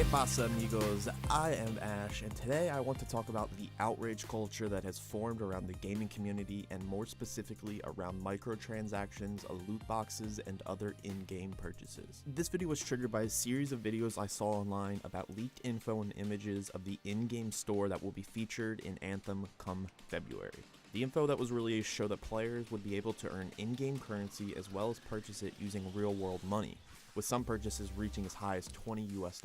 ¿Qué pasa, amigos? I am Ash, and today I want to talk about the outrage culture that has formed around the gaming community, and more specifically around microtransactions, loot boxes, and other in-game purchases. This video was triggered by a series of videos I saw online about leaked info and images of the in-game store that will be featured in Anthem come February. The info that was released showed that players would be able to earn in-game currency as well as purchase it using real-world money, with some purchases reaching as high as $20 US,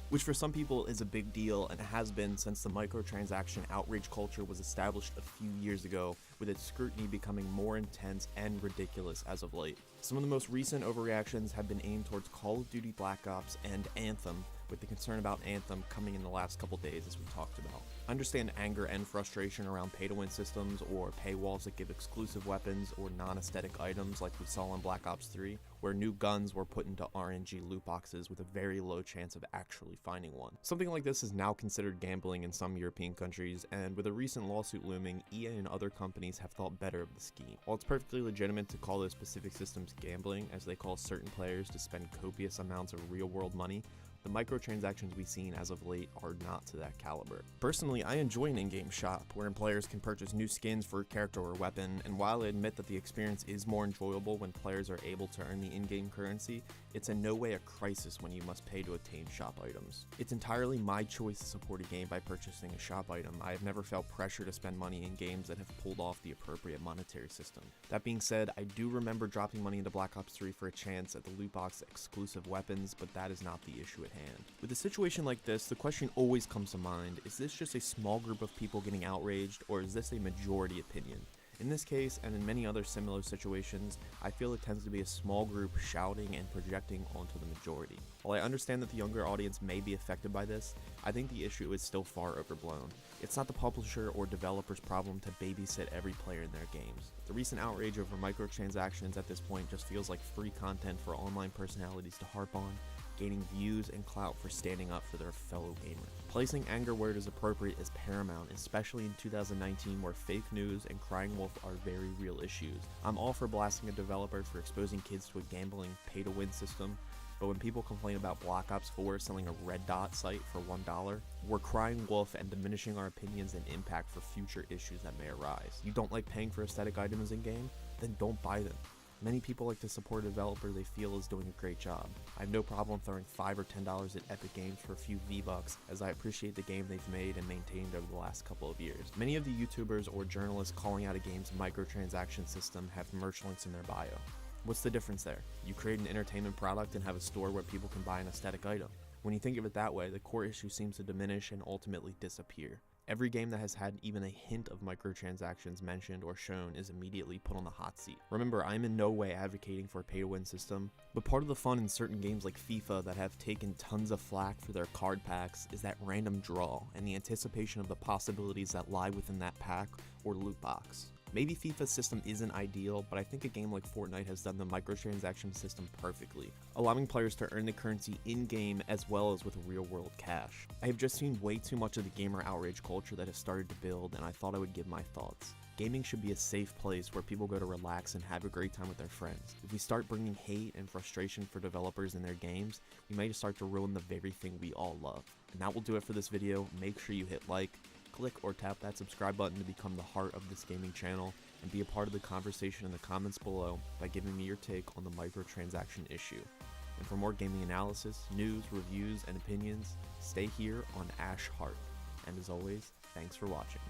which for some people is a big deal and has been since the microtransaction outrage culture was established a few years ago, with its scrutiny becoming more intense and ridiculous as of late. Some of the most recent overreactions have been aimed towards Call of Duty Black Ops and Anthem, with the concern about Anthem coming in the last couple days as we talked about. I understand anger and frustration around pay-to-win systems or paywalls that give exclusive weapons or non-aesthetic items like we saw in Black Ops 3, where new guns were put into RNG loot boxes with a very low chance of actually finding one. Something like this is now considered gambling in some European countries, and with a recent lawsuit looming, EA and other companies have thought better of the scheme. While it's perfectly legitimate to call those specific systems gambling, as they call certain players to spend copious amounts of real-world money, the microtransactions we've seen as of late are not to that caliber. Personally, I enjoy an in-game shop, wherein players can purchase new skins for a character or weapon, and while I admit that the experience is more enjoyable when players are able to earn the in-game currency, it's in no way a crisis when you must pay to obtain shop items. It's entirely my choice to support a game by purchasing a shop item. I have never felt pressure to spend money in games that have pulled off the appropriate monetary system. That being said, I do remember dropping money into Black Ops 3 for a chance at the loot box exclusive weapons, but that is not the issue at hand. With a situation like this, the question always comes to mind, is this just a small group of people getting outraged, or is this a majority opinion? In this case, and in many other similar situations, I feel it tends to be a small group shouting and projecting onto the majority. While I understand that the younger audience may be affected by this, I think the issue is still far overblown. It's not the publisher or developer's problem to babysit every player in their games. The recent outrage over microtransactions at this point just feels like free content for online personalities to harp on, gaining views and clout for standing up for their fellow gamers. Placing anger where it is appropriate is paramount, especially in 2019 where fake news and crying wolf are very real issues. I'm all for blasting a developer for exposing kids to a gambling pay-to-win system, but when people complain about Black Ops 4 selling a red dot site for $1, we're crying wolf and diminishing our opinions and impact for future issues that may arise. You don't like paying for aesthetic items in-game? Then don't buy them. Many people like to support a developer they feel is doing a great job. I have no problem throwing $5 or $10 at Epic Games for a few V-Bucks, as I appreciate the game they've made and maintained over the last couple of years. Many of the YouTubers or journalists calling out a game's microtransaction system have merch links in their bio. What's the difference there? You create an entertainment product and have a store where people can buy an aesthetic item. When you think of it that way, the core issue seems to diminish and ultimately disappear. Every game that has had even a hint of microtransactions mentioned or shown is immediately put on the hot seat. Remember, I'm in no way advocating for a pay-to-win system, but part of the fun in certain games like FIFA that have taken tons of flack for their card packs is that random draw and the anticipation of the possibilities that lie within that pack or loot box. Maybe FIFA's system isn't ideal, but I think a game like Fortnite has done the microtransaction system perfectly, allowing players to earn the currency in-game as well as with real-world cash. I have just seen way too much of the gamer outrage culture that has started to build, and I thought I would give my thoughts. Gaming should be a safe place where people go to relax and have a great time with their friends. If we start bringing hate and frustration for developers in their games, we may start to ruin the very thing we all love. And that will do it for this video. Make sure you hit like, click or tap that subscribe button to become the heart of this gaming channel, and be a part of the conversation in the comments below by giving me your take on the microtransaction issue. And for more gaming analysis, news, reviews, and opinions, stay here on Ash Heart. And as always, thanks for watching.